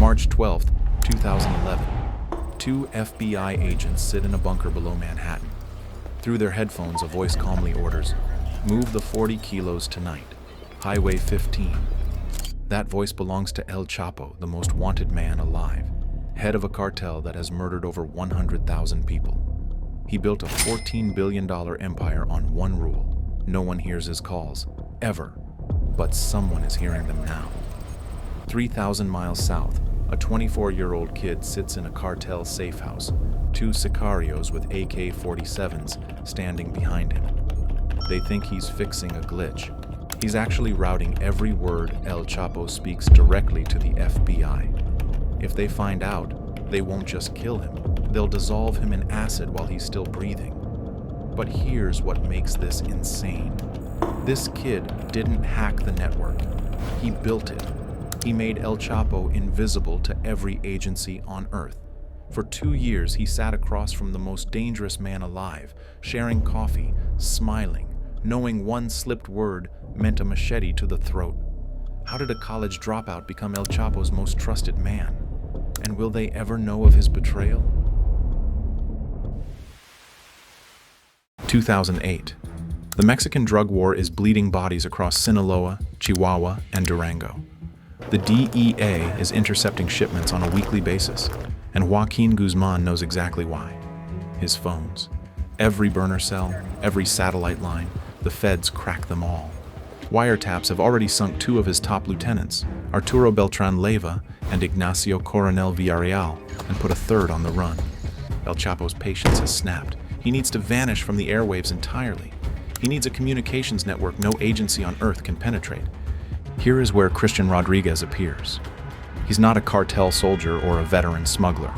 March 12, 2011. Two FBI agents sit in a bunker below Manhattan. Through their headphones, a voice calmly orders, "Move the 40 kilos tonight. Highway 15. That voice belongs to El Chapo, the most wanted man alive, head of a cartel that has murdered over 100,000 people. He built a $14 billion empire on one rule. No one hears his calls, ever. But someone is hearing them now. 3,000 miles south, a 24-year-old kid sits in a cartel safe house, two sicarios with AK-47s standing behind him. They think he's fixing a glitch. He's actually routing every word El Chapo speaks directly to the FBI. If they find out, they won't just kill him, they'll dissolve him in acid while he's still breathing. But here's what makes this insane. This kid didn't hack the network. He built it. He made El Chapo invisible to every agency on Earth. For 2 years, he sat across from the most dangerous man alive, sharing coffee, smiling, knowing one slipped word meant a machete to the throat. How did a college dropout become El Chapo's most trusted man? And will they ever know of his betrayal? 2008. The Mexican drug war is bleeding bodies across Sinaloa, Chihuahua, and Durango. The DEA is intercepting shipments on a weekly basis, and Joaquin Guzman knows exactly why. His phones. Every burner cell, every satellite line, the feds crack them all. Wiretaps have already sunk 2 of his top lieutenants, Arturo Beltran Leyva and Ignacio Coronel Villarreal, and put a 3rd on the run. El Chapo's patience has snapped. He needs to vanish from the airwaves entirely. He needs a communications network no agency on Earth can penetrate. Here is where Christian Rodriguez appears. He's not a cartel soldier or a veteran smuggler.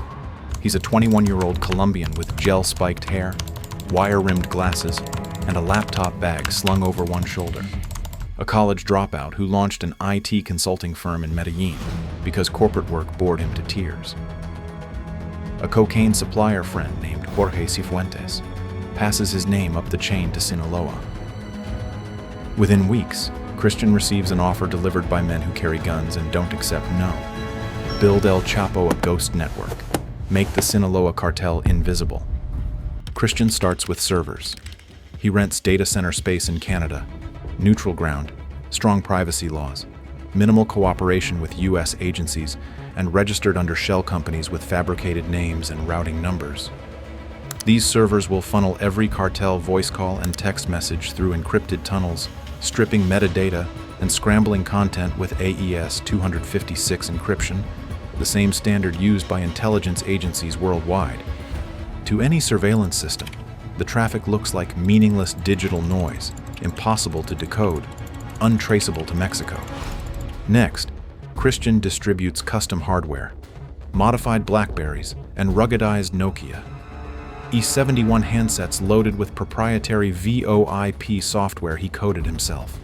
He's a 21-year-old Colombian with gel-spiked hair, wire-rimmed glasses, and a laptop bag slung over one shoulder. A college dropout who launched an IT consulting firm in Medellin because corporate work bored him to tears. A cocaine supplier friend named Jorge Cifuentes passes his name up the chain to Sinaloa. Within weeks, Christian receives an offer delivered by men who carry guns and don't accept no. Build El Chapo a ghost network. Make the Sinaloa cartel invisible. Christian starts with servers. He rents data center space in Canada, neutral ground, strong privacy laws, minimal cooperation with US agencies, and registered under shell companies with fabricated names and routing numbers. These servers will funnel every cartel voice call and text message through encrypted tunnels, stripping metadata and scrambling content with AES 256 encryption, the same standard used by intelligence agencies worldwide. To any surveillance system, the traffic looks like meaningless digital noise, impossible to decode, untraceable to Mexico. Next, Christian distributes custom hardware, modified Blackberries, and ruggedized Nokia. E71 handsets loaded with proprietary VoIP software he coded himself.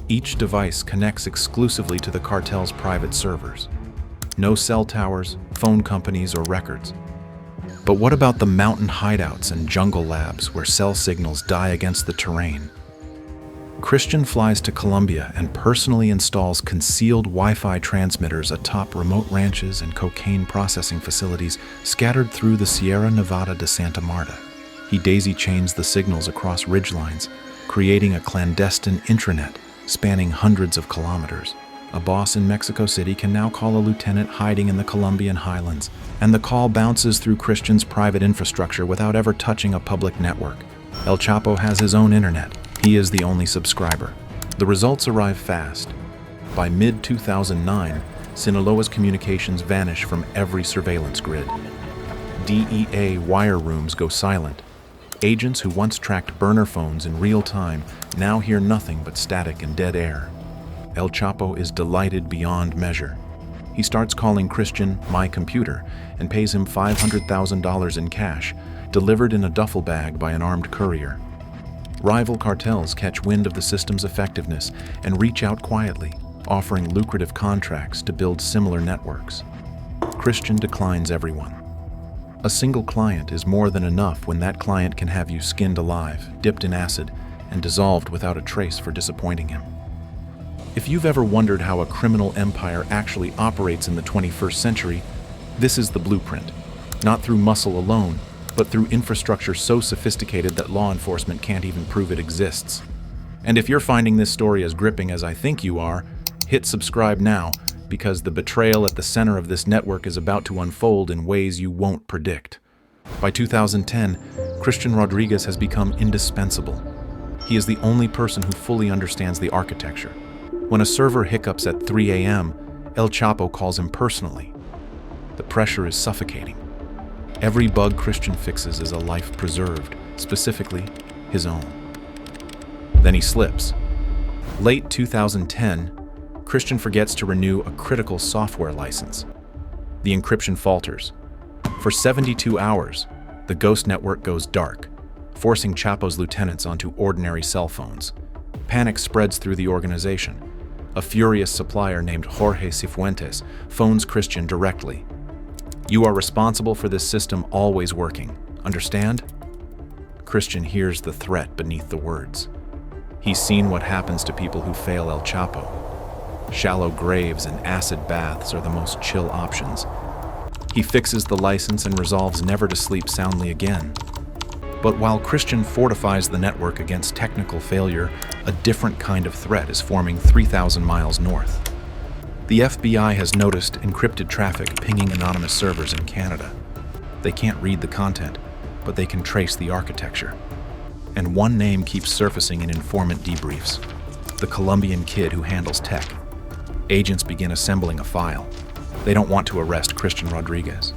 Each device connects exclusively to the cartel's private servers. No cell towers, phone companies, or records. But what about the mountain hideouts and jungle labs where cell signals die against the terrain? Christian flies to Colombia and personally installs concealed Wi-Fi transmitters atop remote ranches and cocaine processing facilities scattered through the Sierra Nevada de Santa Marta. He daisy chains the signals across ridgelines, creating a clandestine intranet spanning hundreds of kilometers. A boss in Mexico City can now call a lieutenant hiding in the Colombian highlands, and the call bounces through Christian's private infrastructure without ever touching a public network. El Chapo has his own internet. He is the only subscriber. The results arrive fast. By mid-2009, Sinaloa's communications vanish from every surveillance grid. DEA wire rooms go silent. Agents who once tracked burner phones in real time now hear nothing but static and dead air. El Chapo is delighted beyond measure. He starts calling Christian "my computer" and pays him $500,000 in cash, delivered in a duffel bag by an armed courier. Rival cartels catch wind of the system's effectiveness and reach out quietly, offering lucrative contracts to build similar networks. Christian declines everyone. A single client is more than enough when that client can have you skinned alive, dipped in acid, and dissolved without a trace for disappointing him. If you've ever wondered how a criminal empire actually operates in the 21st century, this is the blueprint. Not through muscle alone, but through infrastructure so sophisticated that law enforcement can't even prove it exists. And if you're finding this story as gripping as I think you are, hit subscribe now, because the betrayal at the center of this network is about to unfold in ways you won't predict. By 2010, Christian Rodriguez has become indispensable. He is the only person who fully understands the architecture. When a server hiccups at 3 a.m., El Chapo calls him personally. The pressure is suffocating. Every bug Christian fixes is a life preserved, specifically his own. Then he slips. Late 2010, Christian forgets to renew a critical software license. The encryption falters. For 72 hours, the ghost network goes dark, forcing Chapo's lieutenants onto ordinary cell phones. Panic spreads through the organization. A furious supplier named Jorge Cifuentes phones Christian directly. "You are responsible for this system always working. Understand?" Christian hears the threat beneath the words. He's seen what happens to people who fail El Chapo. Shallow graves and acid baths are the most chill options. He fixes the license and resolves never to sleep soundly again. But while Christian fortifies the network against technical failure, a different kind of threat is forming 3,000 miles north. The FBI has noticed encrypted traffic pinging anonymous servers in Canada. They can't read the content, but they can trace the architecture. And one name keeps surfacing in informant debriefs: the Colombian kid who handles tech. Agents begin assembling a file. They don't want to arrest Christian Rodriguez.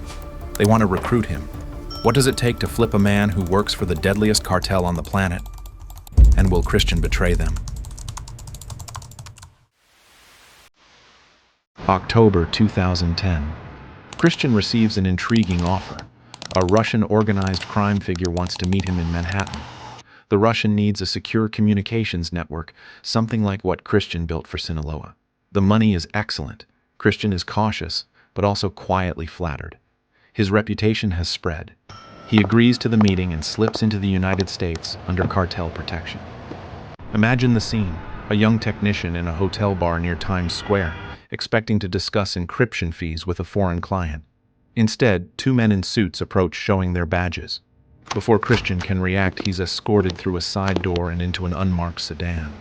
They want to recruit him. What does it take to flip a man who works for the deadliest cartel on the planet? And will Christian betray them? October 2010. Christian receives an intriguing offer. A Russian organized crime figure wants to meet him in Manhattan. The Russian needs a secure communications network, something like what Christian built for Sinaloa. The money is excellent. Christian is cautious, but also quietly flattered. His reputation has spread. He agrees to the meeting and slips into the United States under cartel protection. Imagine the scene: a young technician in a hotel bar near Times Square, expecting to discuss encryption fees with a foreign client. Instead, two men in suits approach showing their badges. Before Christian can react, he's escorted through a side door and into an unmarked sedan.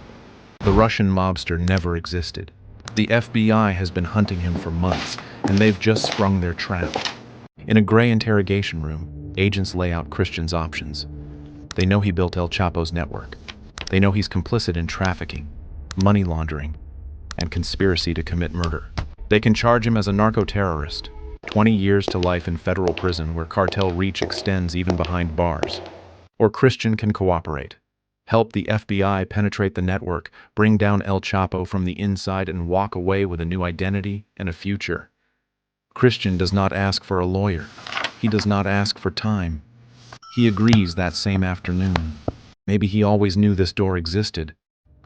The Russian mobster never existed. The FBI has been hunting him for months, and they've just sprung their trap. In a gray interrogation room, agents lay out Christian's options. They know he built El Chapo's network. They know he's complicit in trafficking, money laundering, and conspiracy to commit murder. They can charge him as a narco-terrorist, 20 years to life in federal prison where cartel reach extends even behind bars. Or Christian can cooperate, help the FBI penetrate the network, bring down El Chapo from the inside, and walk away with a new identity and a future. Christian does not ask for a lawyer. He does not ask for time. He agrees that same afternoon. Maybe he always knew this door existed,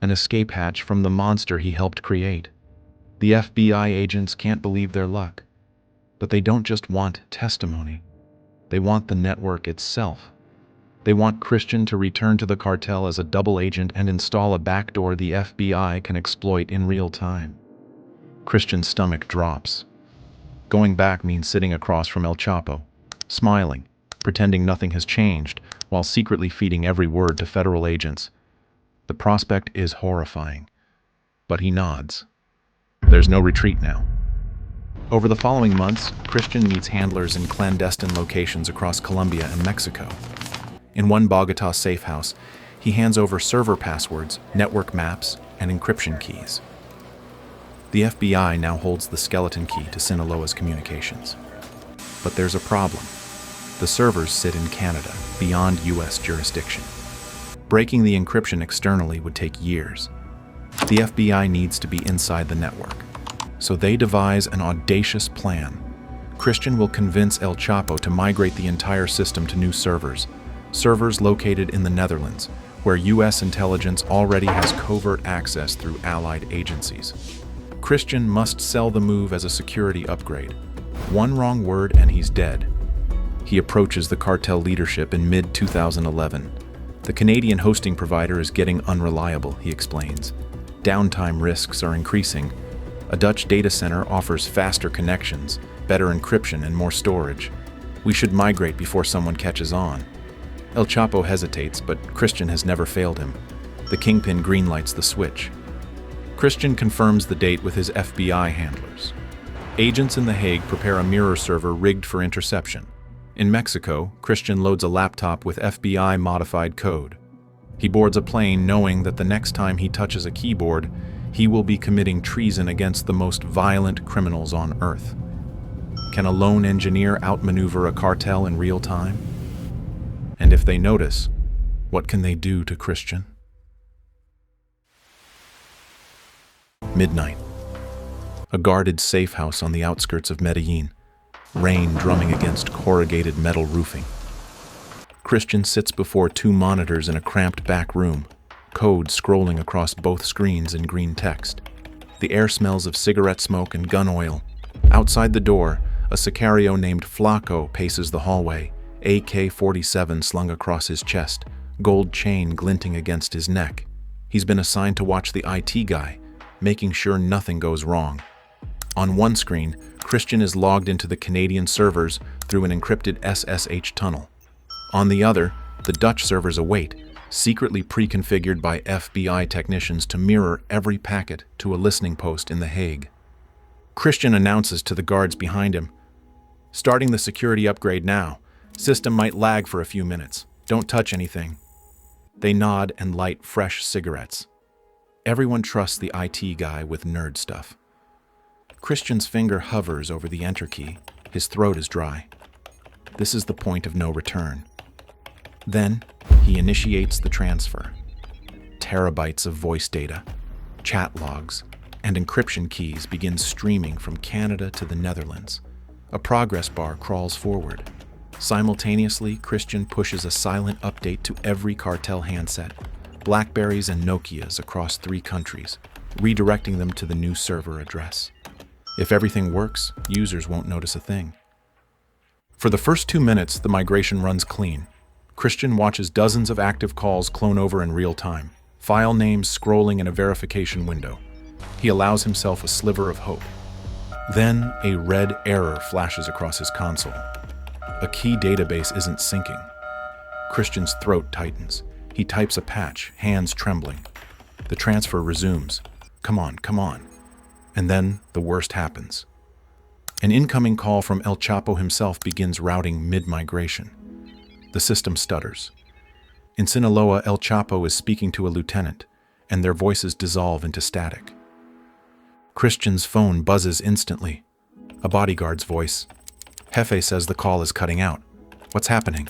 an escape hatch from the monster he helped create. The FBI agents can't believe their luck. But they don't just want testimony. They want the network itself. They want Christian to return to the cartel as a double agent and install a backdoor the FBI can exploit in real time. Christian's stomach drops. Going back means sitting across from El Chapo, smiling, pretending nothing has changed, while secretly feeding every word to federal agents. The prospect is horrifying, but he nods. There's no retreat now. Over the following months, Christian meets handlers in clandestine locations across Colombia and Mexico. In one Bogotá safe house, he hands over server passwords, network maps, and encryption keys. The FBI now holds the skeleton key to Sinaloa's communications. But there's a problem. The servers sit in Canada, beyond U.S. jurisdiction. Breaking the encryption externally would take years. The FBI needs to be inside the network. So they devise an audacious plan. Christian will convince El Chapo to migrate the entire system to new servers located in the Netherlands, where U.S. intelligence already has covert access through allied agencies. Christian must sell the move as a security upgrade. One wrong word and he's dead. He approaches the cartel leadership in mid-2011. The Canadian hosting provider is getting unreliable, he explains. Downtime risks are increasing. A Dutch data center offers faster connections, better encryption, and more storage. We should migrate before someone catches on. El Chapo hesitates, but Christian has never failed him. The kingpin greenlights the switch. Christian confirms the date with his FBI handlers. Agents in The Hague prepare a mirror server rigged for interception. In Mexico, Christian loads a laptop with FBI-modified code. He boards a plane knowing that the next time he touches a keyboard, he will be committing treason against the most violent criminals on Earth. Can a lone engineer outmaneuver a cartel in real time? And if they notice, what can they do to Christian? Midnight. A guarded safe house on the outskirts of Medellin. Rain drumming against corrugated metal roofing. Christian sits before two monitors in a cramped back room, code scrolling across both screens in green text. The air smells of cigarette smoke and gun oil. Outside the door, a sicario named Flaco paces the hallway, AK-47 slung across his chest, gold chain glinting against his neck. He's been assigned to watch the IT guy, making sure nothing goes wrong. On one screen, Christian is logged into the Canadian servers through an encrypted SSH tunnel. On the other, the Dutch servers await, secretly pre-configured by FBI technicians to mirror every packet to a listening post in The Hague. Christian announces to the guards behind him, "Starting the security upgrade now. System might lag for a few minutes. Don't touch anything." They nod and light fresh cigarettes. Everyone trusts the IT guy with nerd stuff. Christian's finger hovers over the enter key. His throat is dry. This is the point of no return. Then, he initiates the transfer. Terabytes of voice data, chat logs, and encryption keys begin streaming from Canada to the Netherlands. A progress bar crawls forward. Simultaneously, Christian pushes a silent update to every cartel handset, Blackberries and Nokias across 3 countries, redirecting them to the new server address. If everything works, users won't notice a thing. For the first 2 minutes, the migration runs clean. Christian watches dozens of active calls clone over in real time, file names scrolling in a verification window. He allows himself a sliver of hope. Then, a red error flashes across his console. A key database isn't syncing. Christian's throat tightens. He types a patch, hands trembling. The transfer resumes. Come on, come on. And then the worst happens. An incoming call from El Chapo himself begins routing mid-migration. The system stutters. In Sinaloa, El Chapo is speaking to a lieutenant, and their voices dissolve into static. Christian's phone buzzes instantly. A bodyguard's voice. Jefe says the call is cutting out. What's happening?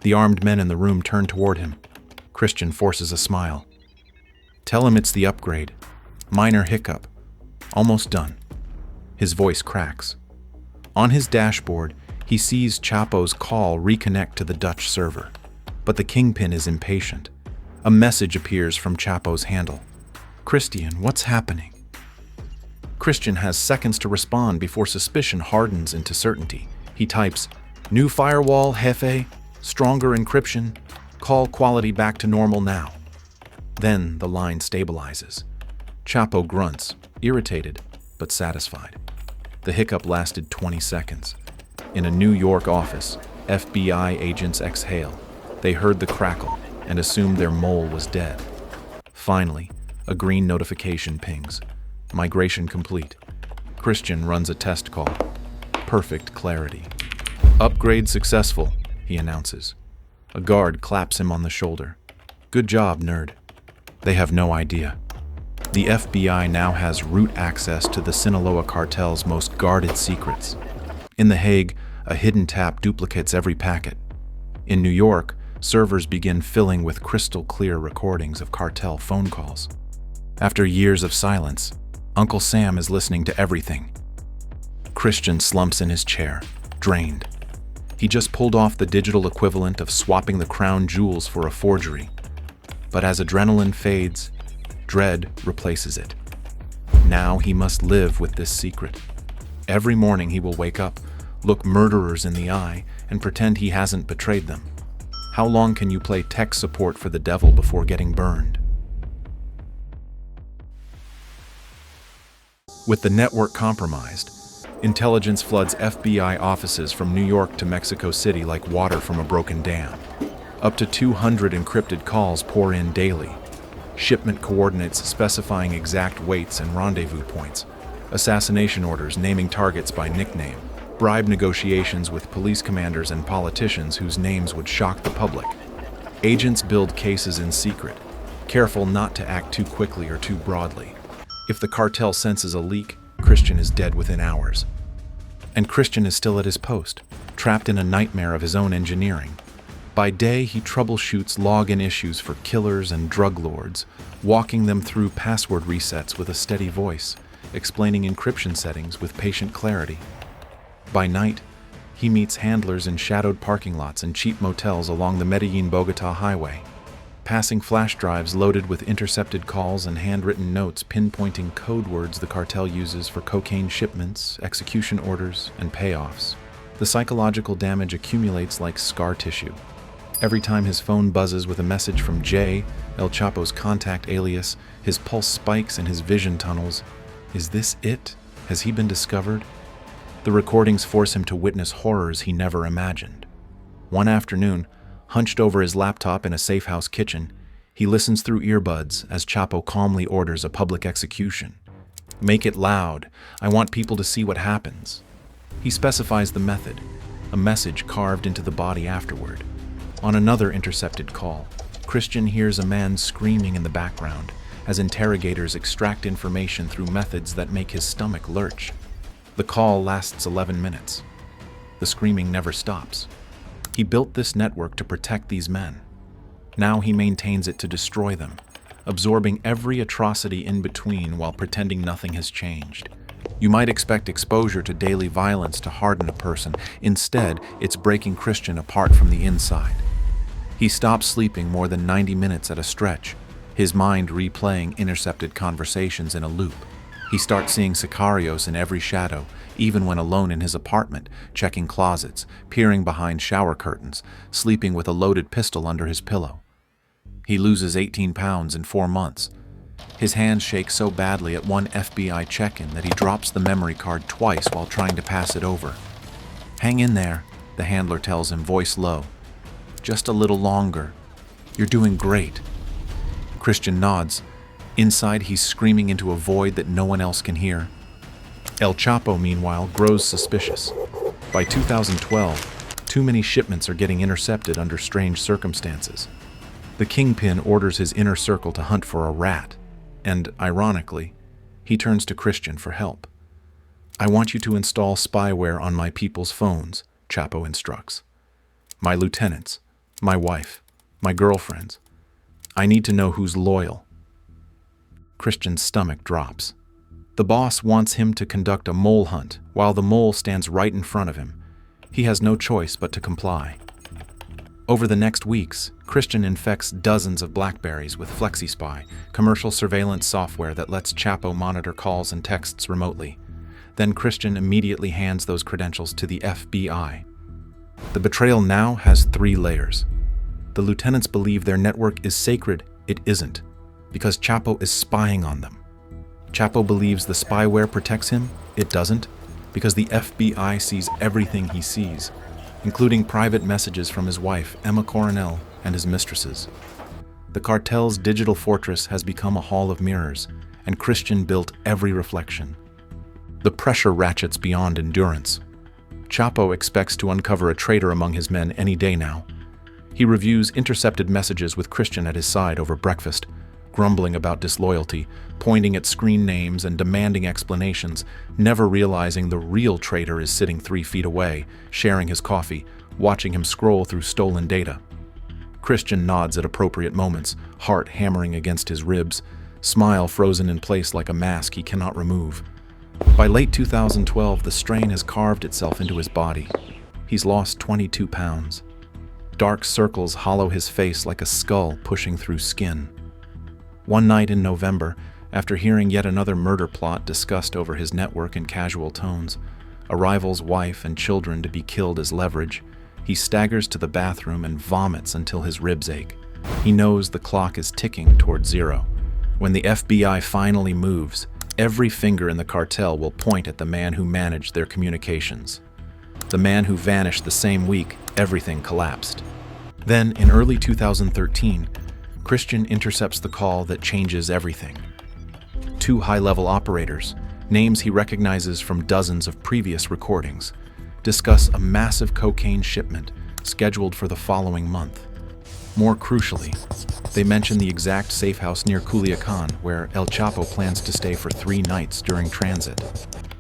The armed men in the room turn toward him. Christian forces a smile. Tell him it's the upgrade. Minor hiccup. Almost done. His voice cracks. On his dashboard, he sees Chapo's call reconnect to the Dutch server. But the kingpin is impatient. A message appears from Chapo's handle. Christian, what's happening? Christian has seconds to respond before suspicion hardens into certainty. He types, "New firewall, Jefe, stronger encryption, call quality back to normal now." Then the line stabilizes. Chapo grunts, irritated, but satisfied. The hiccup lasted 20 seconds. In a New York office, FBI agents exhale. They heard the crackle and assumed their mole was dead. Finally, a green notification pings. Migration complete. Christian runs a test call. Perfect clarity. Upgrade successful, he announces. A guard claps him on the shoulder. Good job, nerd. They have no idea. The FBI now has root access to the Sinaloa cartel's most guarded secrets. In The Hague, a hidden tap duplicates every packet. In New York, servers begin filling with crystal-clear recordings of cartel phone calls. After years of silence, Uncle Sam is listening to everything. Christian slumps in his chair, drained. He just pulled off the digital equivalent of swapping the crown jewels for a forgery. But as adrenaline fades, dread replaces it. Now he must live with this secret. Every morning he will wake up, look murderers in the eye, and pretend he hasn't betrayed them. How long can you play tech support for the devil before getting burned? With the network compromised, intelligence floods FBI offices from New York to Mexico City like water from a broken dam. Up to 200 encrypted calls pour in daily. Shipment coordinates specifying exact weights and rendezvous points. Assassination orders naming targets by nickname. Bribe negotiations with police commanders and politicians whose names would shock the public. Agents build cases in secret, careful not to act too quickly or too broadly. If the cartel senses a leak, Christian is dead within hours. And Christian is still at his post, trapped in a nightmare of his own engineering. By day, he troubleshoots login issues for killers and drug lords, walking them through password resets with a steady voice, explaining encryption settings with patient clarity. By night, he meets handlers in shadowed parking lots and cheap motels along the Medellin-Bogota highway, passing flash drives loaded with intercepted calls and handwritten notes pinpointing code words the cartel uses for cocaine shipments, execution orders, and payoffs. The psychological damage accumulates like scar tissue. Every time his phone buzzes with a message from Jay, El Chapo's contact alias, his pulse spikes and his vision tunnels. Is this it? Has he been discovered? The recordings force him to witness horrors he never imagined. One afternoon, hunched over his laptop in a safe house kitchen, he listens through earbuds as Chapo calmly orders a public execution. Make it loud. I want people to see what happens. He specifies the method, a message carved into the body afterward. On another intercepted call, Christian hears a man screaming in the background as interrogators extract information through methods that make his stomach lurch. The call lasts 11 minutes. The screaming never stops. He built this network to protect these men. Now he maintains it to destroy them, absorbing every atrocity in between while pretending nothing has changed. You might expect exposure to daily violence to harden a person. Instead, it's breaking Christian apart from the inside. He stops sleeping more than 90 minutes at a stretch, his mind replaying intercepted conversations in a loop. He starts seeing sicarios in every shadow, even when alone in his apartment, checking closets, peering behind shower curtains, sleeping with a loaded pistol under his pillow. He loses 18 pounds in 4 months. His hands shake so badly at one FBI check-in that he drops the memory card twice while trying to pass it over. Hang in there, the handler tells him, voice low. Just a little longer. You're doing great. Christian nods. Inside, he's screaming into a void that no one else can hear. El Chapo, meanwhile, grows suspicious. By 2012, too many shipments are getting intercepted under strange circumstances. The kingpin orders his inner circle to hunt for a rat, and, ironically, he turns to Christian for help. I want you to install spyware on my people's phones, Chapo instructs. My lieutenants, my wife, my girlfriends. I need to know who's loyal. Christian's stomach drops. The boss wants him to conduct a mole hunt, while the mole stands right in front of him. He has no choice but to comply. Over the next weeks, Christian infects dozens of Blackberries with FlexiSpy, commercial surveillance software that lets Chapo monitor calls and texts remotely. Then Christian immediately hands those credentials to the FBI. The betrayal now has 3 layers. The lieutenants believe their network is sacred. It isn't, because Chapo is spying on them. Chapo believes the spyware protects him. It doesn't, because the FBI sees everything he sees, including private messages from his wife, Emma Coronel, and his mistresses. The cartel's digital fortress has become a hall of mirrors, and Christian built every reflection. The pressure ratchets beyond endurance. Chapo expects to uncover a traitor among his men any day now. He reviews intercepted messages with Christian at his side over breakfast, grumbling about disloyalty, pointing at screen names and demanding explanations, never realizing the real traitor is sitting 3 feet away, sharing his coffee, watching him scroll through stolen data. Christian nods at appropriate moments, heart hammering against his ribs, smile frozen in place like a mask he cannot remove. By late 2012, the strain has carved itself into his body. He's lost 22 pounds. Dark circles hollow his face like a skull pushing through skin. One night in November, after hearing yet another murder plot discussed over his network in casual tones, a rival's wife and children to be killed as leverage, he staggers to the bathroom and vomits until his ribs ache. He knows the clock is ticking toward 0. When the FBI finally moves, Every finger in the cartel will point at the man who managed their communications. The man who vanished the same week everything collapsed. Then, in early 2013, Christian intercepts the call that changes everything. Two high-level operators, names he recognizes from dozens of previous recordings, discuss a massive cocaine shipment scheduled for the following month. More crucially, they mention the exact safe house near Culiacan where El Chapo plans to stay for 3 nights during transit.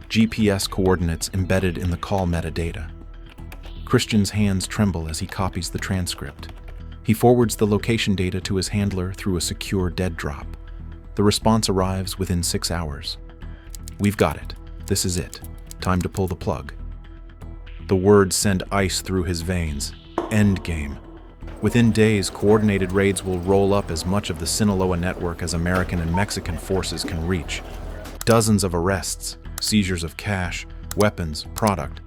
GPS coordinates embedded in the call metadata. Christian's hands tremble as he copies the transcript. He forwards the location data to his handler through a secure dead drop. The response arrives within 6 hours. "We've got it. This is it. Time to pull the plug." The words send ice through his veins. Endgame. Within days, coordinated raids will roll up as much of the Sinaloa network as American and Mexican forces can reach. Dozens of arrests, seizures of cash, weapons, product.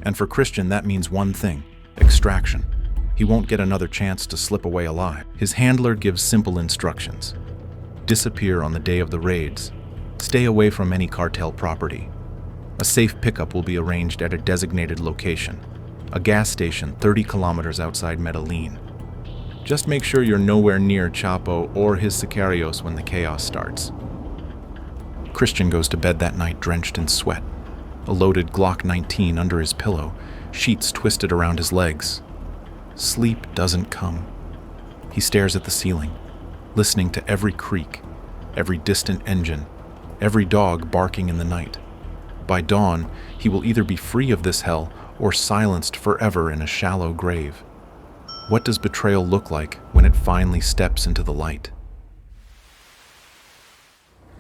And for Christian, that means one thing: extraction. He won't get another chance to slip away alive. His handler gives simple instructions. Disappear on the day of the raids. Stay away from any cartel property. A safe pickup will be arranged at a designated location, a gas station 30 kilometers outside Medellin. Just make sure you're nowhere near Chapo or his sicarios when the chaos starts. Christian goes to bed that night drenched in sweat, a loaded Glock 19 under his pillow, sheets twisted around his legs. Sleep doesn't come. He stares at the ceiling, listening to every creak, every distant engine, every dog barking in the night. By dawn, he will either be free of this hell or silenced forever in a shallow grave. What does betrayal look like when it finally steps into the light?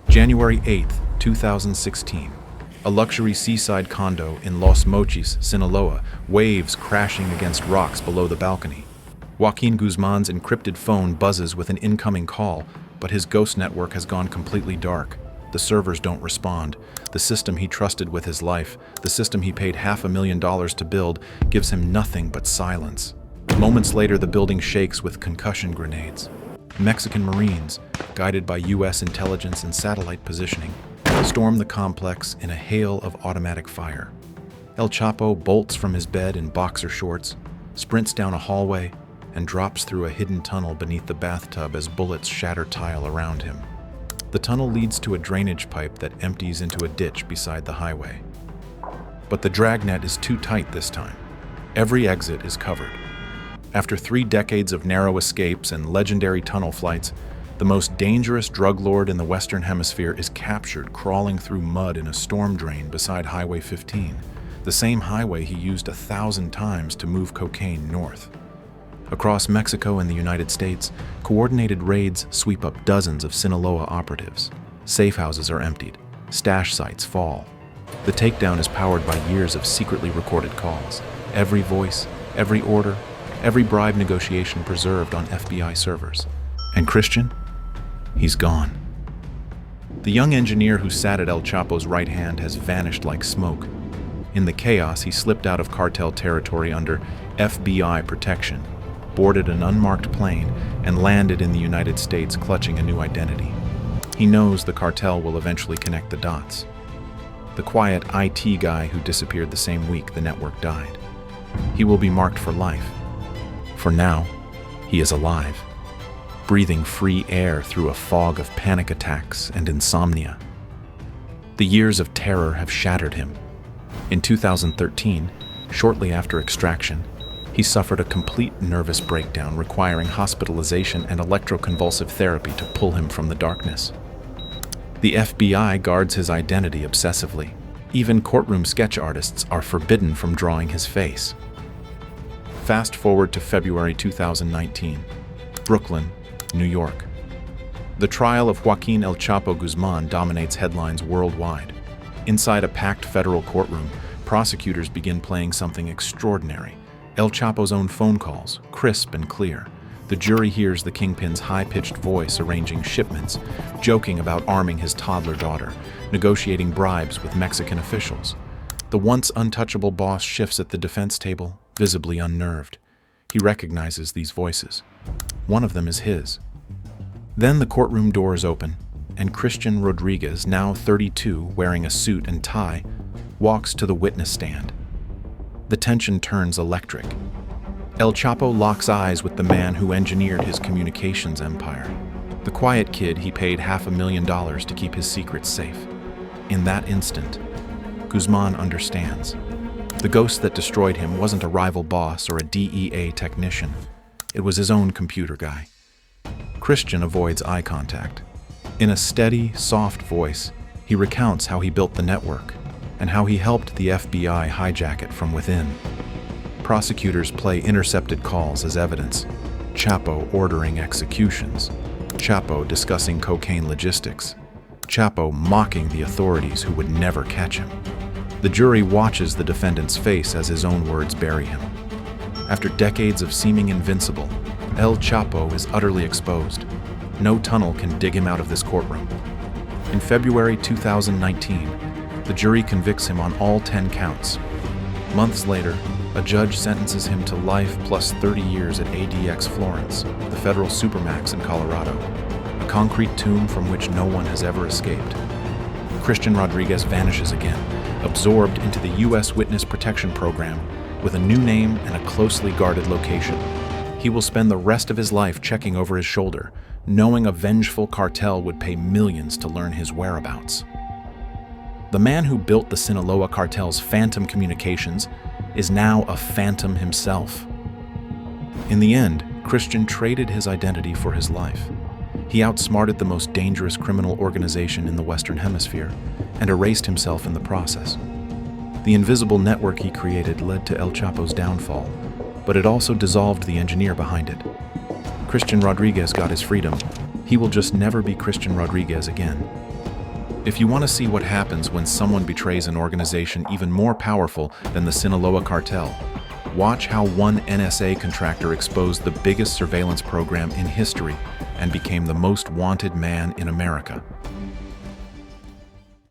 January 8th, 2016. A luxury seaside condo in Los Mochis, Sinaloa, waves crashing against rocks below the balcony. Joaquin Guzman's encrypted phone buzzes with an incoming call, but his ghost network has gone completely dark. The servers don't respond. The system he trusted with his life, the system he paid $500,000 to build, gives him nothing but silence. Moments later, the building shakes with concussion grenades. Mexican Marines, guided by U.S. intelligence and satellite positioning, storm the complex in a hail of automatic fire. El Chapo bolts from his bed in boxer shorts, sprints down a hallway, and drops through a hidden tunnel beneath the bathtub as bullets shatter tile around him. The tunnel leads to a drainage pipe that empties into a ditch beside the highway. But the dragnet is too tight this time. Every exit is covered. After 3 decades of narrow escapes and legendary tunnel flights, the most dangerous drug lord in the Western Hemisphere is captured crawling through mud in a storm drain beside Highway 15, the same highway he used 1,000 times to move cocaine north. Across Mexico and the United States, coordinated raids sweep up dozens of Sinaloa operatives. Safe houses are emptied. Stash sites fall. The takedown is powered by years of secretly recorded calls. Every voice, every order, every bribe negotiation preserved on FBI servers. And Christian? He's gone. The young engineer who sat at El Chapo's right hand has vanished like smoke. In the chaos, he slipped out of cartel territory under FBI protection, boarded an unmarked plane, and landed in the United States clutching a new identity. He knows the cartel will eventually connect the dots. The quiet IT guy who disappeared the same week the network died. He will be marked for life. For now, he is alive, breathing free air through a fog of panic attacks and insomnia. The years of terror have shattered him. In 2013, shortly after extraction, he suffered a complete nervous breakdown requiring hospitalization and electroconvulsive therapy to pull him from the darkness. The FBI guards his identity obsessively. Even courtroom sketch artists are forbidden from drawing his face. Fast forward to February 2019, Brooklyn, New York. The trial of Joaquin El Chapo Guzman dominates headlines worldwide. Inside a packed federal courtroom, prosecutors begin playing something extraordinary. El Chapo's own phone calls, crisp and clear. The jury hears the kingpin's high-pitched voice arranging shipments, joking about arming his toddler daughter, negotiating bribes with Mexican officials. The once untouchable boss shifts at the defense table, visibly unnerved. He recognizes these voices. One of them is his. Then the courtroom doors open, and Christian Rodriguez, now 32, wearing a suit and tie, walks to the witness stand. The tension turns electric. El Chapo locks eyes with the man who engineered his communications empire, the quiet kid he paid $500,000 to keep his secrets safe. In that instant, Guzman understands. The ghost that destroyed him wasn't a rival boss or a DEA technician. It was his own computer guy. Christian avoids eye contact. In a steady, soft voice, he recounts how he built the network and how he helped the FBI hijack it from within. Prosecutors play intercepted calls as evidence. Chapo ordering executions. Chapo discussing cocaine logistics. Chapo mocking the authorities who would never catch him. The jury watches the defendant's face as his own words bury him. After decades of seeming invincible, El Chapo is utterly exposed. No tunnel can dig him out of this courtroom. In February 2019, the jury convicts him on all 10 counts. Months later, a judge sentences him to life plus 30 years at ADX Florence, the federal supermax in Colorado, a concrete tomb from which no one has ever escaped. Christian Rodriguez vanishes again, absorbed into the U.S. Witness Protection Program with a new name and a closely guarded location. He will spend the rest of his life checking over his shoulder, knowing a vengeful cartel would pay millions to learn his whereabouts. The man who built the Sinaloa cartel's phantom communications is now a phantom himself. In the end, Christian traded his identity for his life. He outsmarted the most dangerous criminal organization in the Western Hemisphere and erased himself in the process. The invisible network he created led to El Chapo's downfall, but it also dissolved the engineer behind it. Christian Rodriguez got his freedom. He will just never be Christian Rodriguez again. If you want to see what happens when someone betrays an organization even more powerful than the Sinaloa cartel, watch how one NSA contractor exposed the biggest surveillance program in history and became the most wanted man in America.